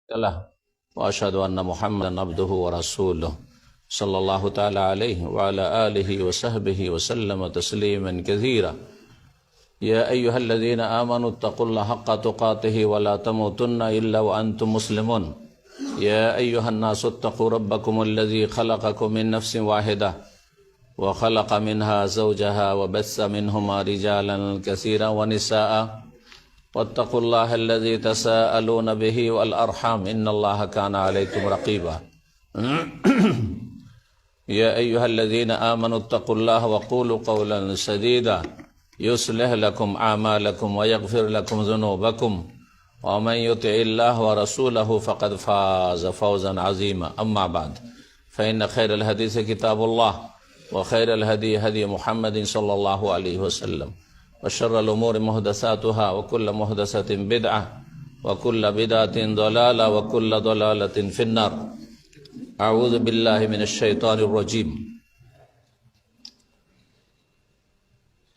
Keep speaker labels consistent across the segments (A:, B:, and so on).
A: له وأشهد أن محمدا عبده ورسوله صلى الله تعالى عليه وعلى آله وصحبه وسلم تسليما كثيرا يا أيها الذين آمنوا اتقوا الله حق تقاته ولا تموتن إلا وأنتم مسلمون يا أيها الناس اتقوا ربكم الذي خلقكم من نفس واحدة وخلق منها زوجها وبث منهما رجالا كثيرا ونساء واتقوا الله الذي تساءلون به والأرحام إن الله كان عليكم رقيبا يا أيها الذين آمنوا اتقوا الله وقولوا قولا سديدا يصلح لكم أعمالكم ويغفر لكم ذنوبكم ومن يطع الله ورسوله فقد فاز فوزا عظيما أما بعد فإن خير الحديث كتاب الله وخير الهدي هدي محمد صلى الله عليه وسلم وشر الأمور محدثاتها وكل محدثة بدعة وكل بدعة ضلالة وكل ضلالة في النار أعوذ بالله من الشيطان الرجيم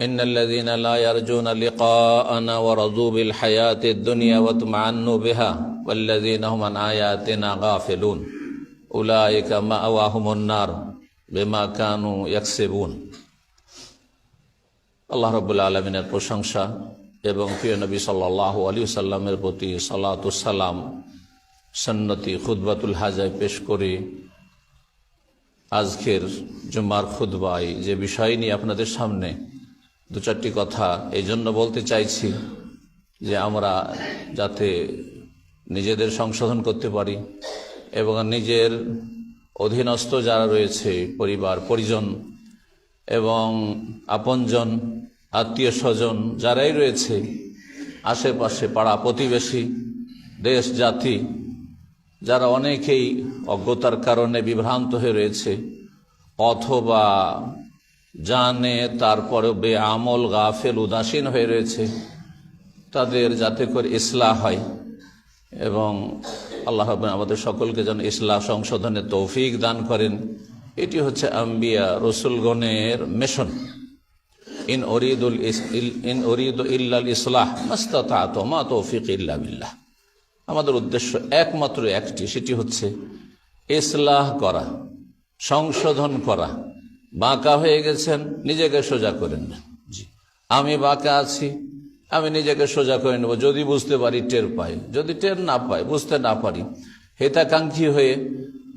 A: إن الذين لا يرجون لقاءنا ورضوا بالحياة الدنيا واطمأنوا بها والذين هم عن آياتنا غافلون أولئك مأواهم النار বিমা কানু ইয়াকসিবুন। আল্লাহ রাব্বুল আলামিনের প্রশংসা এবং প্রিয় নবী সাল্লাল্লাহু আলাইহি ওয়াসাল্লামের প্রতি সালাতু সালাম সুন্নতি খুতবাতুল হাজায় পেশ করে আজকের জুমার খুতবায় যে বিষয় নিয়ে আপনাদের সামনে দু চারটি কথা এই জন্য বলতে চাইছি যে আমরা যাতে নিজেদের সংশোধন করতে পারি এবং নিজের অধীনস্থ যারা রয়েছে পরিবার পরিজন এবং আপনজন আত্মীয় স্বজন যারাই রয়েছে আশেপাশে পাড়া প্রতিবেশী দেশ জাতি যারা অনেকেই অজ্ঞতার কারণে বিভ্রান্ত হয়ে রয়েছে অথবা জানে তারপরে বেআমল গাফেল উদাসীন হয়ে রয়েছে তাদের যাতে করে ইসলাহ হয় এবং আল্লাহ রাব্বুল আমাদের সকলকে যেন ইসলাহ সংশোধনের তৌফিক দান করেন। এটি হচ্ছে আম্বিয়া রসুলগণের মিশন। ইন উরিদু ইল্লাল ইসলাহ মাস্তাতাতু মা তৌফিক ইল্লা বিল্লাহ। আমাদের উদ্দেশ্য একমাত্র একটি, সেটি হচ্ছে ইসলাহ করা, সংশোধন করা। বাঁকা হয়ে গেছেন, নিজেকে সোজা করেন না। জি, আমি বাঁকা আছি, আমি নিজেকে সোজা করে নেব যদি বুঝতে পারি, টের পাই। যদি টের না পাই, বুঝতে না পারি, হিতাকাঙ্ক্ষী হয়ে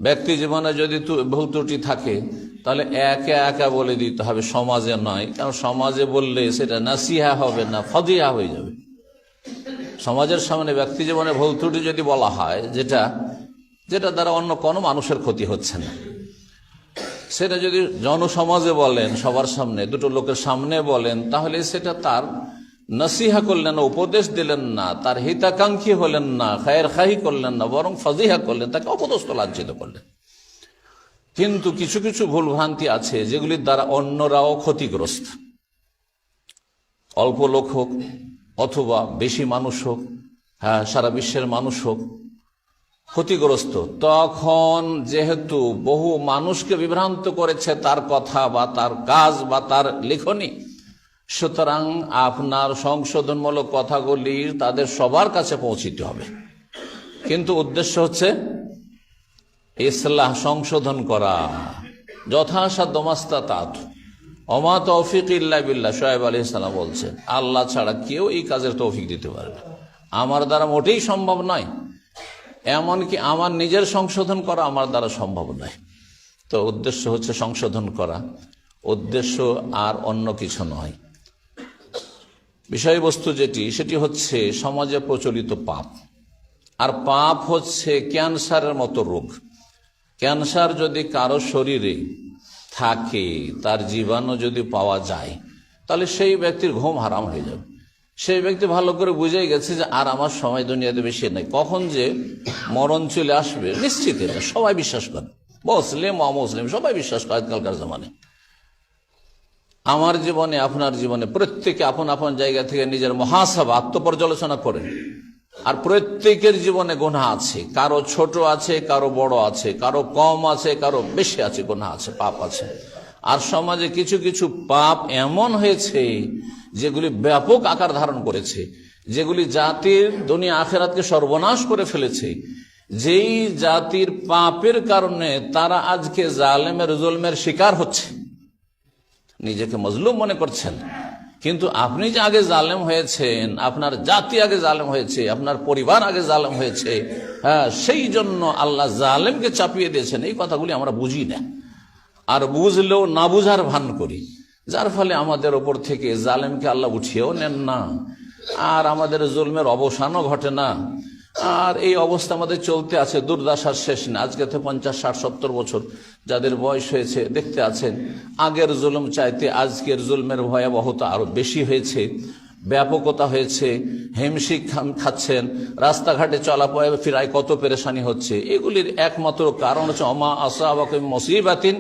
A: ব্যক্তি জীবনে যদি ভুল ত্রুটি থাকে তাহলে একা একা বলে দিতে হবে, সমাজে নয়। কারণ সমাজে বললে সেটা নাসিহা হবে না, ফাদিহা হয়ে যাবে। সমাজের সামনে ব্যক্তি জীবনে ভুল ত্রুটি যদি বলা হয় যেটা দ্বারা অন্য কোনো মানুষের ক্ষতি হচ্ছে না, সেটা যদি জনসমাজে বলেন, সবার সামনে, দুটো লোকের সামনে বলেন, তাহলে সেটা তার নসিহা করলেন না, উপদেশ দিলেন না, তার হিতাকাঙ্ক্ষী হলেন না, খায়ের খাহি করলেন না, বরং ফাজিহা করলেন, তাকে অপদস্থ লাঞ্ছিত করলেন। কিন্তু কিছু কিছু ভুলভ্রান্তি আছে যেগুলির দ্বারা অন্যরাও ক্ষতিগ্রস্ত। অল্প লোক হোক অথবা বেশি মানুষ হোক, সারা বিশ্বের মানুষ হোক, ক্ষতিগ্রস্ত। তখন যেহেতু বহু মানুষকে বিভ্রান্ত করেছে তার কথা বা তার কাজ বা তার লেখনী, সুতরাং আপনার সংশোধনমূলক কথাগুলি তাদের সবার কাছে পৌঁছিতে হবে। কিন্তু উদ্দেশ্য হচ্ছে ইসলাহ, সংশোধন করা, যথাসাধ্য মাস্তাতাত ওমা তৌফিক ইল্লা বিল্লাহ। শোয়েব আলাইহিস সালাম বলছেন, আল্লাহ ছাড়া কেউ এই কাজের তৌফিক দিতে পারবে না, আমার দ্বারা মোটেই সম্ভব নয়। এমনকি আমার নিজের সংশোধন করা আমার দ্বারা সম্ভব নয়। তো উদ্দেশ্য হচ্ছে সংশোধন করা, উদ্দেশ্য আর অন্য কিছু নয়। বিষয়বস্তু সেটি হচ্ছে সমাজে প্রচলিত পাপ। আর পাপ হচ্ছে ক্যান্সারের মতো রোগ। ক্যান্সার যদি কারো শরীরে থাকে, তার জীবাণু যদি পাওয়া যায়, তাহলে সেই ব্যক্তির ঘুম হারাম হয়ে যাবে। সেই ব্যক্তি ভালো করে বুঝে গেছে যে আর আমার সময় দুনিয়াতে বেশি নেই, কখন যে মরণ চলে আসবে নিশ্চিত। এটা সবাই বিশ্বাস করে, মুসলিম অমুসলিম সবাই বিশ্বাস করে আজকালকার জামানে। আমার জীবনে, আপনার জীবনে প্রত্যেকে আপন আপন জায়গা থেকে নিজের মুহাসাবা, আত্মপর্যালোচনা করেন। আর প্রত্যেকের জীবনে গুনাহ আছে, কারো ছোট আছে, কারো বড় আছে, কারো কম আছে, কারো বেশি আছে, গুনাহ আছে, পাপ আছে। আর সমাজে কিছু কিছু পাপ এমন হয়েছে যেগুলি ব্যাপক আকার ধারণ করেছে, যেগুলি জাতির দুনিয়া আখেরাতকে সর্বনাশ করে ফেলেছে, যেই জাতির পাপের কারণে তারা আজকে জালেমের জুলমের শিকার হচ্ছে, নিজেকে মজলুম মনে করছেন, কিন্তু আপনি যে আগে জালেম হয়েছেন, আপনার জাতি আগে জালেম হয়েছে, আপনার পরিবার আগে জালেম হয়েছে, হ্যাঁ, সেই জন্য আল্লাহ জালেমকে চাপিয়ে দিয়েছেন। এই কথাগুলি আমরা বুঝি না, আর বুঝলেও না বুঝার ভান করি, যার ফলে আমাদের ওপর থেকে জালেমকে আল্লাহ উঠিয়েও নেন না, আর আমাদের জুলমের অবসানও ঘটে না। আর এই অবস্থা আমাদের চলতে আছে, দুর্দশার শেষ না। আজকে তো 50, 60, 70 বছর যাদের বয়স হয়েছে দেখতে আছেন, আগের জুলুম চাইতে আজকের জুলমের ভয়াবহতা আরো বেশি হয়েছে, ব্যাপকতা হয়েছে। হিমশিক খাচ্ছেন, রাস্তাঘাটে চলাপথে ফিরায় কত পেরেশানি হচ্ছে। এগুলির একমাত্র কারণ হচ্ছে অমা আসাবাকুম মুসিবাতিন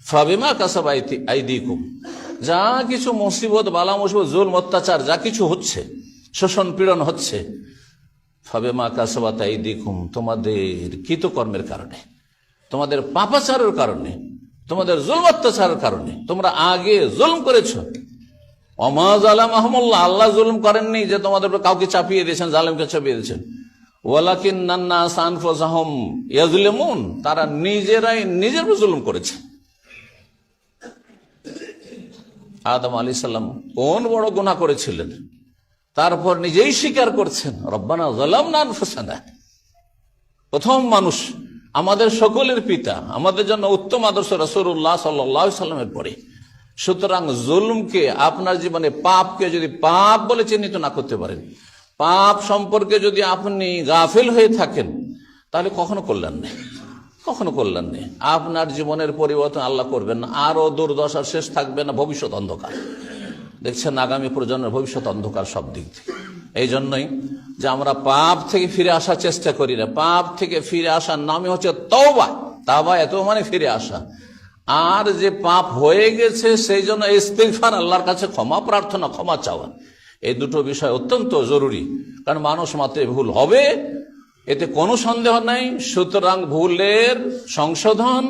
A: ফাবিমা কাসাবাত আইদিকুম। যা কিছু মুসিবত, বালা মুসিবত, জুলম, অত্যাচার যা কিছু হচ্ছে, শোষণ পীড়ন হচ্ছে, ফাবিমা কাসাবাত আইদিকুম, তোমাদের কৃতকর্মের কারণে, তোমাদের পাপাচারের কারণে, তোমাদের জুলম অত্যাচারের কারণে। তোমরা আগে জুলম করেছো। ওমা যালামাহুমুল্লাহ, আল্লাহ জুলম করেননি যে তোমাদের উপর কাউকে চাপিয়ে দিয়েছেন, জালেমকে চাপিয়ে দিয়েছেন। ওয়ালাকিন্নান নাস আনফুসাহুম ইয়াজলিমুন, তারা নিজেরাই নিজের উপর জুলম করেছে। আদম আলাইহিস সালাম কোন বড় গুনাহ করেছিলেন, তারপর নিজেই স্বীকার করছেন, রব্বানা যালামনা আনফুসানা। প্রথম মানুষ, আমাদের সকলের পিতা, আমাদের জন্য উত্তম আদর্শ রাসূলুল্লাহ সাল্লাল্লাহু আলাইহি সাল্লামের পরে। সুতরাং জুলুমকে, আপনার জীবনে পাপকে যদি পাপ বলে চিহ্নিত না করতে পারেন, পাপ সম্পর্কে যদি আপনি গাফিল হয়ে থাকেন, তাহলে কখনো কল্যাণ নেই, কখনো কল্যাণ নেই। আপনার জীবনের পরিবর্তন আল্লাহ করবেন না, আরো দুর্দশার শেষ থাকবে না, ভবিষ্যৎ অন্ধকার। দেখছেন আগামী প্রজন্মের ভবিষ্যৎ অন্ধকার সব দিক থেকে। এই জন্যই যে আমরা পাপ থেকে ফিরে আসার চেষ্টা করি না। পাপ থেকে ফিরে আসার নামই হচ্ছে তওবা। তাওবা এত মানে ফিরে আসা। আর যে পাপ হয়ে গেছে সেই জন্য ইস্তিগফার, আল্লাহর কাছে ক্ষমা প্রার্থনা, ক্ষমা চাওয়া, এই দুটো বিষয় অত্যন্ত জরুরি। কারণ মানুষ মাত্রই ভুল হবে, এতে কোনো সন্দেহ নাই। সুতরাং ভুলের সংশোধন,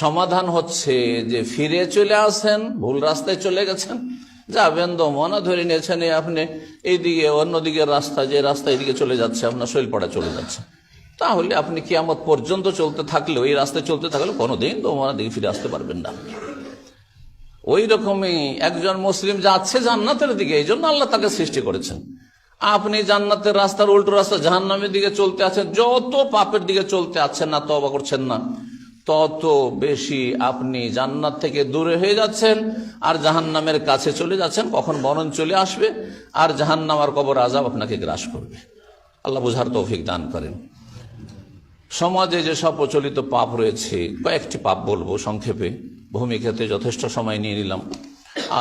A: সমাধান হচ্ছে যে ফিরে চলে আসেন। ভুল রাস্তায় চলে গেছেন, যাবেন তো মনে ধরে নিয়েছেন আপনি এইদিকে, অন্যদিকের রাস্তা, যে রাস্তা এইদিকে চলে যাচ্ছে, আপনার শৈলপাড়া চলে যাচ্ছে, তাহলে আপনি কিয়ামত পর্যন্ত চলতে থাকলেও, এই রাস্তায় চলতে থাকলেও কোনোদিন তো মনে দিকে ফিরে আসতে পারবেন না। ওই রকমই একজন মুসলিম যাচ্ছে জান্নাতের দিকে, এই জন্য আল্লাহ তাকে সৃষ্টি করেছেন। আপনি জান্নাতের রাস্তার উল্টো রাস্তা জাহান্নামের দিকে চলতে আছেন। যত পাপের দিকে চলতে আছেন না, তওবা করছেন না, তত বেশি আপনি জান্নাত থেকে দূরে হয়ে যাচ্ছেন আর জাহান্নামের কাছে চলে যাচ্ছেন। কখন মরণ চলে আসবে আর জাহান্নাম আর কবর আযাব আপনাকে গ্রাস করবে। আল্লাহ বুঝার তৌফিক দান করেন। সমাজে যে সব প্রচলিত পাপ রয়েছে, কয়েকটি পাপ বলবো সংক্ষেপে, ভূমিকাতে যথেষ্ট সময় নিয়ে নিলাম।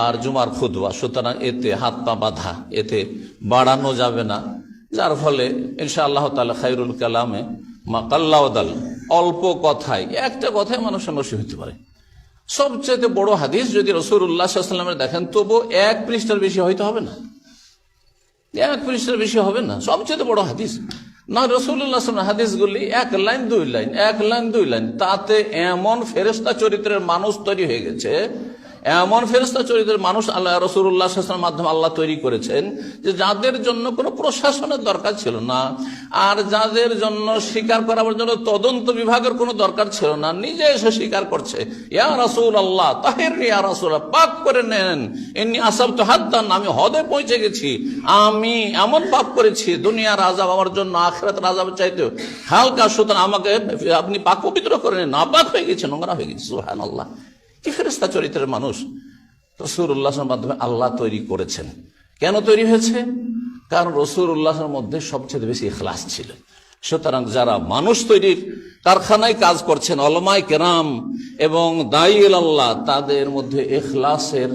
A: আর জুমার খুতবা, সুতরাং এতে হাত পা বাঁধা, এতে বাড়ানো যাবে না। যার ফলে ইনশাআল্লাহ তাআলা খায়রুল কালামে মা কাল্লা ওয়া দাল, অল্প কথায়, একটা কথায় মানুষের নসিব হতে পারে। সবচেয়ে বড় হাদিস যদি রাসূলুল্লাহ সাল্লাল্লাহু আলাইহি ওয়াসাল্লামের দেখেন, তবু 1 পৃষ্ঠার বেশি হয়তো হবে না, 1 পৃষ্ঠার বেশি হবে না, সবচেয়ে বড় হাদিস না। রাসূলুল্লাহ সাল্লাল্লাহু আলাইহি ওয়াসাল্লাম হাদিসগুলি 1 লাইন 2 লাইন, 1 লাইন 2 লাইন, তাতে এমন ফেরেশতা চরিত্রের মানুষ তৈরি হয়ে গেছে, এমন ফেরেশতা চরিত্রের মানুষ আল্লাহ রাসূলুল্লাহ সাল্লাল্লাহু আলাইহি ওয়াসাল্লামের মাধ্যমে আল্লাহ তৈরি করেছেন যে যাদের জন্য কোনো প্রশাসনের দরকার ছিল না, আর যাদের জন্য স্বীকার করার জন্য তদন্ত বিভাগের কোনো দরকার ছিল না, নিজে এসে স্বীকার করছে, ইয়া রাসূলুল্লাহ তাহিরনি, ইয়া রাসূলুল্লাহ পাক করে নেন, ইন্নী আসাবতু হাদ্দান, আমি হদে পৌঁছে গেছি, আমি এমন পাপ করেছি দুনিয়ার আযাব আমার জন্য আখিরাতের আযাবের চাইতে হালকা, সুতরাং আমাকে আপনি পাক পবিত্র করে নেন, নাপাক হয়ে গেছে, নোংরা হয়ে গেছে। সুবহানাল্লাহ, কি ফেরেশতা চরিত্রের মানুষ রাসূলুল্লাহর মাধ্যমে আল্লাহ তৈরি করেছেন। কেন তৈরি হয়েছে? কারণ রাসূলুল্লাহর মধ্যে সবচেয়ে বেশি ইখলাস ছিল। সুতরাং যারা মানুষ তৈরির কারখানায় কাজ করছেন, উলামায়ে কেরাম এবং দাঈ ইলাল্লাহ, তাদের মধ্যে ইখলাসের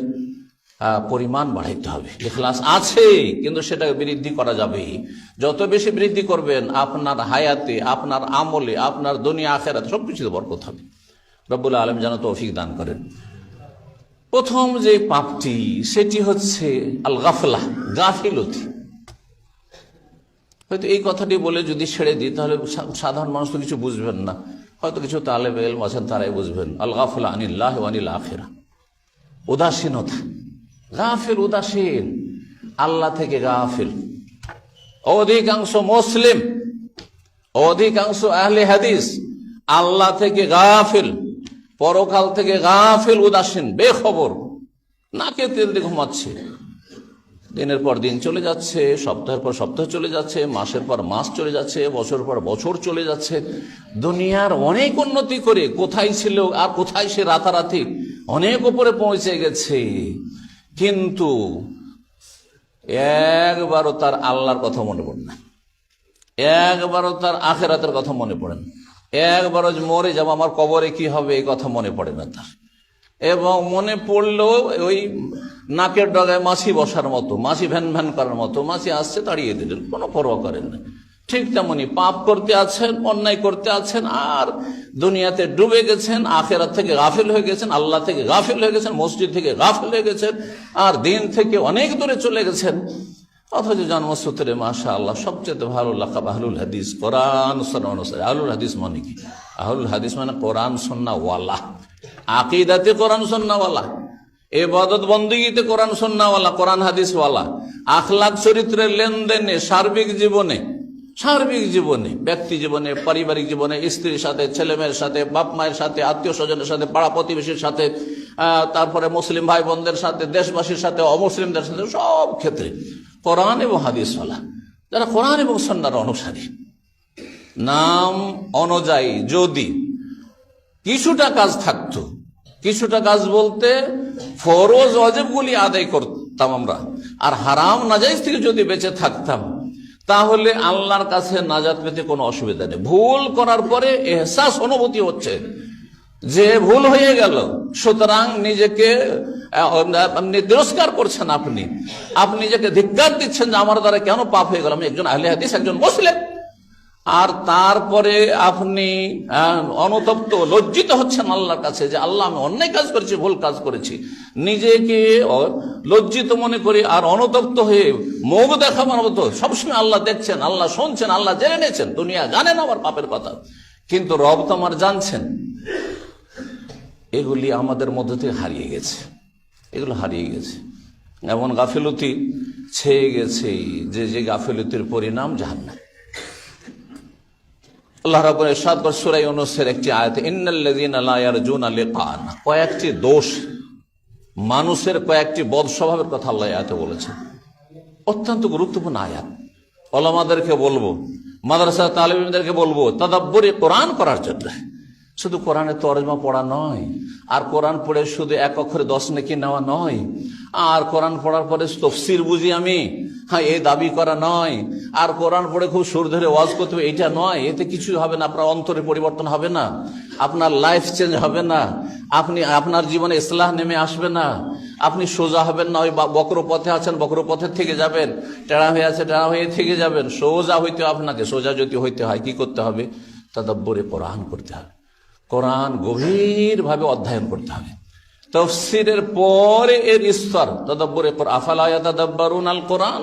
A: পরিমাণ বাড়াইতে হবে। ইখলাস আছে, কিন্তু সেটাকে বৃদ্ধি করা যাবে। যত বেশি বৃদ্ধি করবেন, আপনার হায়াতে, আপনার আমলে, আপনার দুনিয়া আখিরাত সবকিছুতে বরকত হবে। রব্বুল আলামিন যেন তৌফিক দান করেন। প্রথম যে পাপটি, সেটি হচ্ছে আল গাফলা, গাফিলতি। হয়তো এই কথাটি বলে যদি ছেড়ে দিই, তাহলে সাধারণ মানুষ তো কিছু বুঝবেন না, হয়তো কিছু তালেবে ইলম আছেন তারাই বুঝবেন। আল গাফলা আনিল্লাহ ওয়া আনিল আখিরা, উদাসীনতা, গাফিল, উদাসীন, আল্লাহ থেকে গাফিল। অধিকাংশ মুসলিম, অধিকাংশ আহলে হাদিস আল্লাহ থেকে গাফিল, পরকাল থেকে গাফিল, উদাসীন, বেখবর, নাকে তেল দিয়ে ঘুমাচ্ছে। দিনের পর দিন চলে যাচ্ছে, সপ্তাহের পর সপ্তাহ চলে যাচ্ছে, মাসের পর মাস চলে যাচ্ছে, বছর পর বছর চলে যাচ্ছে। দুনিয়ার অনেক উন্নতি করে কোথায় ছিল আর কোথায় সে রাতারাতি অনেক উপরে পৌঁছে গেছে, কিন্তু একবারও তার আল্লাহর কথা মনে পড়ে না, একবারও তার আখিরাতের কথা মনে পড়ে না, একবারও মরে যাব আমার কবরে কি হবে এই কথা মনে পড়ে না তার। এবং মনে পড়লেও ওই নাকের ডগায় মাছি বসার মতো, মাছি ভ্যান ভ্যান করার মতো, মাছি আসছে তাড়িয়ে দিলেন, কোনো পরোয়া করেন না। ঠিক তেমনি পাপ করতে আছেন, অন্যায় করতে আছেন, আর দুনিয়াতে ডুবে গেছেন, আখিরাত থেকে গাফিল হয়ে গেছেন, আল্লাহ থেকে গাফিল হয়ে গেছেন, মসজিদ থেকে গাফিল হয়ে গেছেন, আর দিন থেকে অনেক দূরে চলে গেছেন। অথচ জন্মসূত্রে মাশাআল্লাহ সবচেয়ে ভালো লাকাব আহলুল হাদিস, কোরআন সুন্নাহ অনুসারী। আহলুল হাদিস মানে কি? আহলুল হাদিস মানে কোরআন সুন্নাহ ওয়ালা, আকীদাতে কোরআন সুন্নাহ ওয়ালা, ইবাদত বন্দেগীতে কোরআন সুন্নাহ ওয়ালা, কোরআন হাদিস ওয়ালা, আখলাক চরিত্রের লেনদেনে, সার্বিক জীবনে, ব্যক্তি জীবনে, পারিবারিক জীবনে, স্ত্রীর সাথে, ছেলে মেয়ের সাথে, বাপ মায়ের সাথে, আত্মীয় স্বজনের সাথে, পাড়া প্রতিবেশীর সাথে, তারপরে মুসলিম ভাই বোনদের সাথে, দেশবাসীর সাথে, অমুসলিমদের সাথে, সব ক্ষেত্রে কোরআন এবং হাদিস ওয়ালা, যারা কোরআন এবং সুন্নাহর অনুসারী। নাম অনুযায়ী যদি কিছুটা কাজ থাকতো, কিছুটা কাজ বলতে ফরজ ওয়াজিবগুলি আদায় করতাম আমরা, আর হারাম নাজায়েজ থেকে যদি বেঁচে থাকতাম, তাহলে আল্লাহর কাছে নাজাত পেতে কোনো অসুবিধা নেই। ভুল করার পরে এহসাস, অনুভূতি হচ্ছে যে ভুল হয়ে গেল, সুতরাং নিজেকে তিরস্কার করছেন, আপনি নিজেকে ধিক্কার দিচ্ছেন যে আমার দ্বারা কেন পাপ হয়ে গেল, আমি একজন আহলে হাদিস, একজন মুসলিম। আর তারপরে আপনি অনুতপ্ত, লজ্জিত হচ্ছেন আল্লাহর কাছে যে আল্লাহ আমি অন্যায় কাজ করেছি, ভুল কাজ করেছি, নিজেকে লজ্জিত মনে করি আর অনুতপ্ত হয়ে মুখ দেখাবার মতো সবসময় আল্লাহ দেখছেন, আল্লাহ শুনছেন, আল্লাহ জেনে নিয়েছেন, দুনিয়া জানেন আমার পাপের কথা, কিন্তু রব তো আমার জানছেন। এগুলি আমাদের মধ্যে থেকে হারিয়ে গেছে, এগুলো হারিয়ে গেছে, এমন গাফিলতি ছেয়ে গেছে যে গাফিলতির পরিণাম জাহান্নাম। আল্লাহ রাব্বুল ইরশাদ করেন সূরা ইউনূসের একটি আয়াতে, ইন্নাল্লাযীনা লা ইয়ারজুনা লিকানা, কয়েকটি দোষ, মানুষের কয়েকটি বদ স্বভাবের কথা আল্লাহ আয়াতে বলেছেন। অত্যন্ত গুরুত্বপূর্ণ আয়াত। উলামাদেরকে বলবো, মাদ্রাসা তালিব ইলমদেরকে বলবো তাদাব্বুরে কোরআন করার জন্য। শুধু কোরআনের তরজমা পড়া নয়, আর কোরআন পড়ে শুধু এক অক্ষরে 10 নেকি নেওয়া নয়, আর কোরআন পড়ার পরে তাফসীর বুঝি আমি, এই দাবি করা নয়, আর কোরআন পড়ে খুব সুর ধরে ওয়াজ করতে হবে, এটা নয়। এতে কিছু হবে না, আপনার অন্তরে পরিবর্তন হবে না, আপনার লাইফ চেঞ্জ হবে না, আপনার জীবনে ইসলাহ নেমে আসবে না, আপনি সোজা হবেন না, ওই বক্র পথে আছেন, বক্র পথের থেকে যাবেন, টেড়া হয়ে আছে, টেড়া হয়ে থেকে যাবেন। সোজা হইতে আপনাকে, সোজা যদি হইতে হয় কি করতে হবে? তাদাব্বুরে কোরআন করতে হবে, কোরআন গভীরভাবে অধ্যয়ন করতে হবে। তাফসীরের পরে এর স্তর তাদাব্বুরে কোরআন, আফালা ইয়াতাদাব্বারুনাল কোরআন,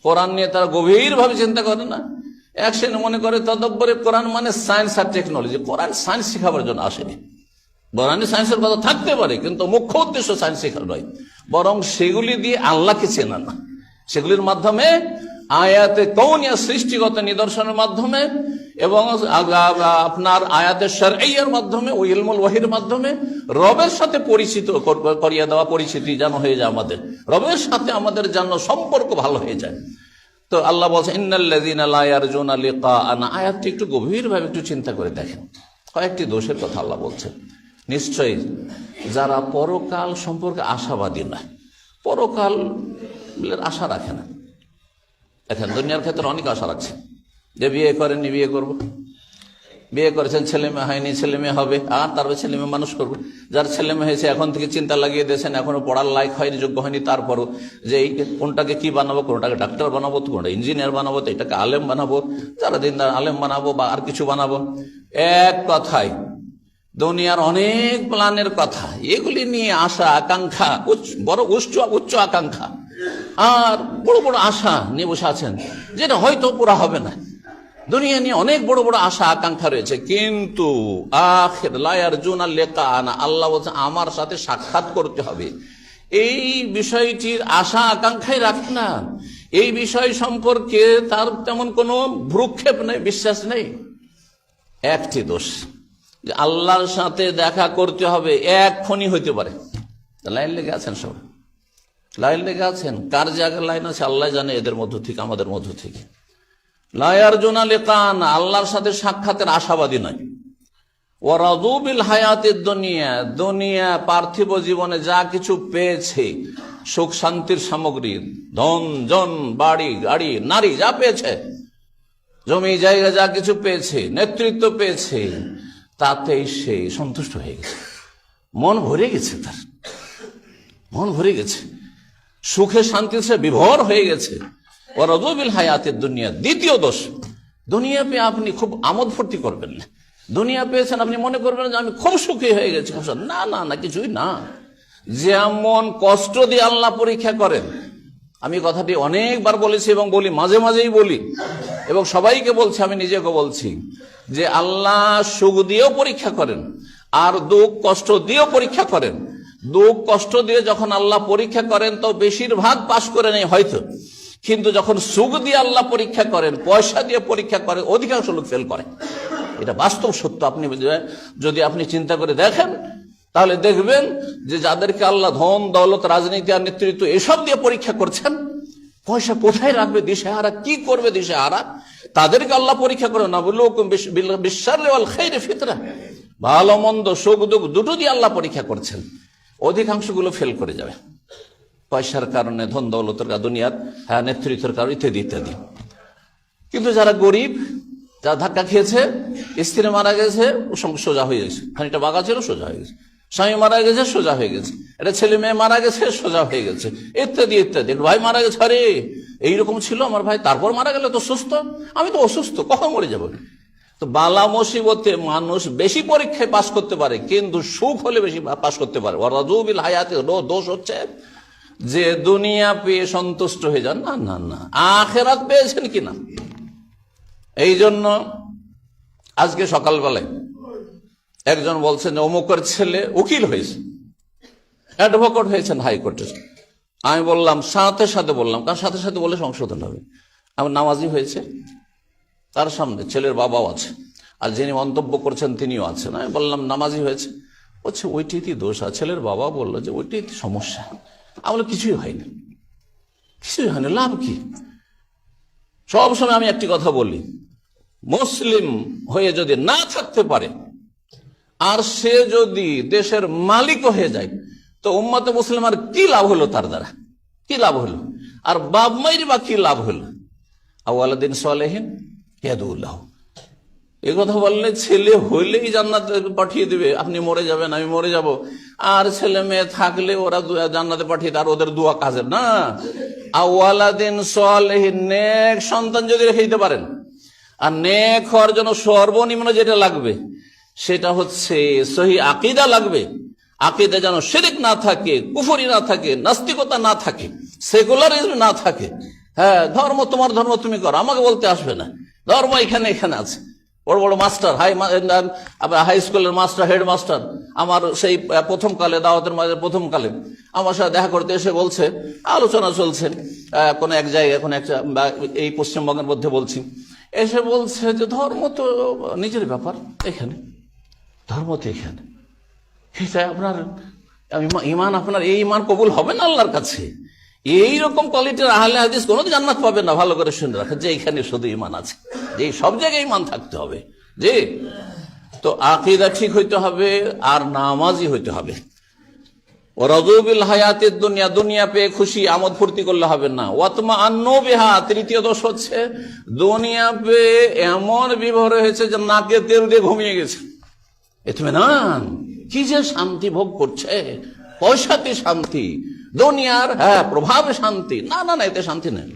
A: কোরআন নিয়ে তারা গভীরভাবে চিন্তা করে না। এক শ্রেণী মনে করে তাদাব্বুরে কোরআন মানে সায়েন্স আর টেকনোলজি। কোরআন সায়েন্স শেখাবার জন্য আসেনি। কোরআনে সায়েন্সের কথা থাকতে পারে, কিন্তু মুখ্য উদ্দেশ্য সায়েন্স শেখা নয়, বরং সেগুলি দিয়ে আল্লাহকে চেনা না, সেগুলির মাধ্যমে আয়াতে কওনিয়া, সৃষ্টিগত নিদর্শনের মাধ্যমে, এবং আপনার আয়াতের শারঈয়ার মাধ্যমে, ওই ইলমুল ওয়াহির মাধ্যমে রবের সাথে পরিচিত করিয়ে দেওয়া, পরিচিতি যেন হয়ে যায় আমাদের, রবের সাথে আমাদের যেন সম্পর্ক ভালো হয়ে যায়। তো আল্লাহ বলছেন ইন্নাল্লাযীনা লা ইয়ারজুনা লিকাআনা, আয়াতটি একটু গভীরভাবে একটু চিন্তা করে দেখেন। কয়েকটি দোষের কথা আল্লাহ বলছেন। নিশ্চয়ই যারা পরকাল সম্পর্কে আশাবাদী না, পরকালের আশা রাখে না। এখন দুনিয়ার ক্ষেত্রে অনেক আশা রাখছে, যে বিয়ে করেননি বিয়ে করব, বিয়ে করেছেন ছেলে মেয়ে হয়নি ছেলে মেয়ে হবে, আর তারপরে ছেলে মেয়ে মানুষ করবো। যার ছেলে মেয়ে হয়েছে এখন থেকে চিন্তা লাগিয়ে দিয়েছেন, এখনো পড়ার লায়ক হয়নি, যোগ্য হয়নি, তারপরও যে এই কোনটাকে কি বানাবো, কোনটাকে ডাক্তার বানাবো, তো কোনটা ইঞ্জিনিয়ার বানাবো, তো এটাকে আলেম বানাবো, যারা দিনদার আলেম বানাবো, বা আর কিছু বানাবো। এক কথায় দুনিয়ার অনেক প্ল্যানের কথা, এগুলি নিয়ে আশা আকাঙ্ক্ষা, বড় উচ্চ আকাঙ্ক্ষা আর বড় বড় আশা নিয়ে বসে আছেন, যেটা হয়তো পুরা হবে না। দুনিয়া নিয়ে অনেক বড় বড় আশা আকাঙ্ক্ষা রয়েছে, কিন্তু আখির লা ইয়ারজুনা লিকাআনা, আল্লাহ বলছেন আমার সাথে সাক্ষাৎ করতে হবে, এই বিষয়টির আশা আকাঙ্ক্ষাই রাখে না। এই বিষয় সম্পর্কে তার তেমন কোনো ভ্রুক্ষেপ নেই, বিশ্বাস নেই। একটি দোষ, যে আল্লাহর সাথে দেখা করতে হবে এক্ষুনি হইতে পারে। লাইন লেগে আছেন, সব লাইন লেগে আছেন। কার জায়গায় লাইন আছে আল্লাহ জানে, এদের মধ্য থেকে আমাদের মধ্য থেকে। লায়ারজুনা লিকান, আল্লাহর সাথে সাক্ষাতের আশাবাদী নয়। ওয়ারাদু বিল হায়াতিদ দুনিয়া, দুনিয়া পার্থিব জীবনে যা কিছু পেয়েছে, সুখ শান্তির সামগ্রী, ধন জন, বাড়ি গাড়ি নারী যা পেয়েছে, জমি জায়গা যা কিছু পেয়েছে, নেতৃত্ব পেয়েছে, তাতেই সে সন্তুষ্ট হয়ে গেছে। মন ভরে গেছে, তার মন ভরে গেছে, সুখে শান্তি সে বিভোর হয়ে গেছে। ওয়ারাদু বিল হায়াতিদ দুনিয়া। দ্বিতীয় দোষ, দুনিয়া পেয়ে আপনি খুব আমোদ ফুর্তি করবেন না। দুনিয়া পেয়েছেন, আপনি মনে করবেন যে আমি খুব সুখী হয়ে গেছি। না না না, কিছুই না। যেমন কষ্ট দিয়ে আল্লাহ পরীক্ষা করেন, আমি কথাটি অনেকবার বলেছি এবং বলি, মাঝে মাঝেই বলি এবং সবাইকে বলছি, আমি নিজেকে বলছি, যে আল্লাহ সুখ দিয়েও পরীক্ষা করেন আর দুঃখ কষ্ট দিয়েও পরীক্ষা করেন। দুঃখ কষ্ট দিয়ে যখন আল্লাহ পরীক্ষা করেন তো বেশিরভাগ পাশ করে নেই হয়তো, কিন্তু যখন সুখ দিয়ে আল্লাহ পরীক্ষা করেন, পয়সা দিয়ে পরীক্ষা করেন, অধিকাংশ লোক ফেল করে। এটা বাস্তব সত্য। আপনি যদি আপনি চিন্তা করে দেখেন তাহলে দেখবেন যে যাদেরকে আল্লাহ ধন দৌলত রাজনীতি আর নেতৃত্ব এসব দিয়ে পরীক্ষা করছেন, পয়সা কোথায় রাখবে দিশেহারা, কি করবে দিশেহারা, তাদেরকে আল্লাহ পরীক্ষা করে না। বিশাররি ওয়াল খাইরি ফিতরা, ভালো মন্দ সুখ দুঃখ দুটো দিয়ে আল্লাহ পরীক্ষা করছেন। অধিকাংশগুলো ফেল করে যাবে পয়সার কারণে, ধন দৌলতের, দুনিয়ার নেতৃত্বের কারণে, ইত্যাদি ইত্যাদি। কিন্তু যারা গরিব, যারা ধাক্কা খেয়েছে, স্ত্রী মারা গেছে, সোজা হয়ে গেছে, খানিকটা বাঁকা ছিল সোজা হয়ে গেছে, স্বামী মারা গেছে সোজা হয়ে গেছে, এটা ছেলে মেয়ে মারা গেছে সোজা হয়ে গেছে, ইত্যাদি ইত্যাদি। ভাই মারা গেছে, আরে এইরকম ছিল আমার ভাই, তারপর মারা গেলে তো সুস্থ, আমি তো অসুস্থ, কখন মরে যাবো। তো বালা মুসিবতে মানুষ বেশি পরীক্ষায় পাশ করতে পারে, কিন্তু সুখ হলে বেশি পাশ করতে পারে। ওয়ারাদু বিল হায়াতি, দোষ হচ্ছে যে দুনিয়া পেয়ে সন্তুষ্ট হয়ে যান। না না না, আখিরাত পেয়েছেন কিনা। এই জন্য আজকে সকালবেলায় একজন বলছেন যে অমুকের ছেলে উকিল হয়েছে, অ্যাডভোকেট হয়েছেন হাইকোর্টে। আমি বললাম, সাথে সাথে বললাম, কারণ সাথে সাথে বলে সংশোধন হবে, আমার নামাজি হয়েছে, তার সামনে ছেলের বাবাও আছে, আর যিনি মন্তব্য করছেন তিনিও আছেন। আমি বললাম নামাজি হয়েছে, বলছে ওইটিতে দোষ আছে। ছেলের বাবা বললো যে ওইটিতে সমস্যা। আমি বললাম কিছুই হয়নি, কিছুই হয়নি, লাভ কি। সবসময় আমি একটি কথা বলি, মুসলিম হয়ে যদি না থাকতে পারে আর সে যদি দেশের মালিক হয়ে যায়, তো উম্মতে মুসলিম আর কি লাভ হলো, তার দ্বারা কি লাভ হলো, আর বাপ মায়ের বা কি লাভ হলো। আওয়ালাদিন সালেহিন ইয়াদুল্লাহ, এ কথা বললে ছেলে হইলেই জান্নাতে পাঠিয়ে দিবে, আপনি মরে যাবেন আমি মরে যাব, আর ছেলে মেয়ে থাকলে ওরা জান্নাতে পাঠিয়ে আর ওদের দোয়া কাজের না। আওয়ালাদিন সালেহিন, নেক সন্তান যদি রেখে দিতে পারেন, আর নেক হওয়ার জন্য সর্বনিম্ন যেটা লাগবে সেটা হচ্ছে সহি আকীদা লাগবে। আকীদা যেন শিরক না থাকে, কুফরি না থাকে, নাস্তিকতা না থাকে, সেকুলারিজম না থাকে। হ্যাঁ, ধর্ম তোমার ধর্ম তুমি করো, আমাকে বলতে আসবে না, ধর্ম এখানে এখানে আছে। বড় বড় মাস্টার, হাই স্কুলের মাস্টার, হেডমাস্টার, আমার সেই প্রথম কালে দাওয়াতের মাঝে প্রথম কালে আমার সাথে দেখা করতে এসে বলছে, আলোচনা চলছে কোন এক জায়গায়, কোন একটা এই পশ্চিমবঙ্গের মধ্যে বলছি, এসে বলছে যে ধর্ম তো নিজের ব্যাপার, এখানে ধর্ম তো এখানে, আপনার ইমান, আপনার এই ইমান কবুল হবে না আল্লাহর কাছে। এইরকম কোয়ালিটির আহলে হাদিস কোনো জান্নাত পাবে না। ভালো করে শুনে রাখেন যে এইখানে শুধু ইমান আছে, যে সব জায়গায় ইমান থাকতে হবে। যে তো আকীদা ঠিক হইতে হবে আর নামাজি হইতে হবে। ওয়ারাদু বিল হায়াতিদ দুনিয়া, দুনিয়া পেয়ে খুশি আমোদ ফুর্তি করলে হবে না। ওয়াতমাআন্নু বিহা, তৃতীয় দোষ হচ্ছে দুনিয়া পেয়ে এমন বিভোর হয়েছে যে নাকে তেল দিয়ে ঘুমিয়ে গেছে। ইতমিনান, কি যে শান্তি ভোগ করছে, পয়সাতে শান্তি, দুনিয়ার প্রভাবে শান্তি। না না না, এতে শান্তি নেই,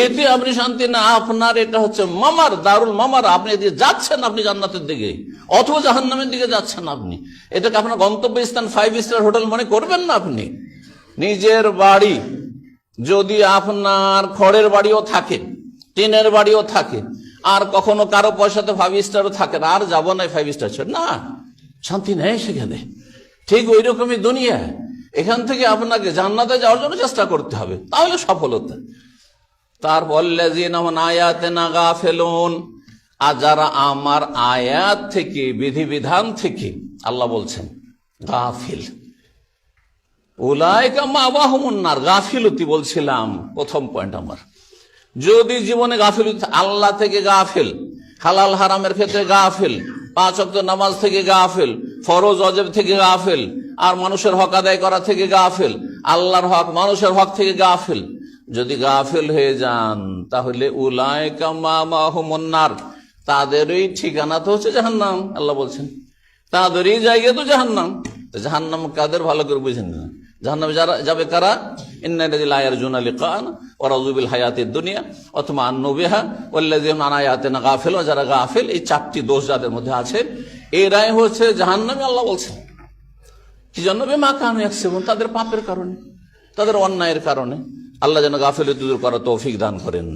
A: এতে আপনি শান্তি না। আপনার এটা হচ্ছে মামার, দারুল মামার। আপনি এদিকে যাচ্ছেন, আপনি জান্নাতের দিকে অথবা জাহান্নামের দিকে যাচ্ছেন। আপনি এটাকে আপনার গন্তব্য স্থান 5 স্টার হোটেল মনে করবেন না। আপনি নিজের বাড়ি যদি আপনার খড়ের বাড়িও থাকে, টিনের বাড়িও থাকে, আর কখনো কারো পয়সাতে 5 স্টারও থাকে না, আর যাবো না 5 স্টার না, শান্তি নেই সেখানে। ঠিক ওই রকমই দুনিয়া, এখান থেকে আপনাকে জান্নাতে যাওয়ার জন্য চেষ্টা করতে হবে, তাহলে সফলতা। তারপর লাযিনা আন আয়াতিনা গাফিলুন, আর যারা আমার আয়াত থেকে বিধিবিধান থেকে আল্লাহ বলছেন গাফিল, উলাইকা মাওয়াহুমুন নার। গাফিলতি বলছিলাম প্রথম পয়েন্ট আমার। যদি জীবনে গাফিলতি, আল্লাহ থেকে গাফিল, হালাল হারামের ক্ষেত্রে গাফিল, 5 ওয়াক্ত নামাজ থেকে গাফিল, ফরজ ওয়াজিব থেকে গাফিল, আর মানুষের হক আদায় করা থেকে গাফিল, আল্লাহর হক মানুষের হক থেকে গাফিল, যদি গাফিল হয়ে যান তাহলে উলাইকা মাওয়াহুমুন নার, তাদেরই ঠিকানা তো হচ্ছে জাহান্নাম। আল্লাহ বলছেন তাদেরই জায়গা তো জাহান্নাম। জাহান্নাম কাদের ভালো করে বুঝেন না? জাহান্নামে যারা যাবে কারা? ইন্নাল্লাযীনা লা ইয়ারজুনা লিকাআনা ওয়া রাযু বিল হায়াতিদ দুনিয়া ওয়া তামান্নাউ বিহা ওয়াল্লাযীনা আন আয়াতিনা গাফিল। যারা গাফিল, এই 4টি দোষ যাদের মধ্যে আছে, এরাই হচ্ছে জাহান্নামী। আল্লাহ বলছেন কি জন্য? বিমা কানু ইয়াকসিবুন, তাদের পাপের কারণে, তাদের অন্যায়ের কারণে। আল্লাহ যেন গাফিলতি দূর করার তৌফিক দান করেন।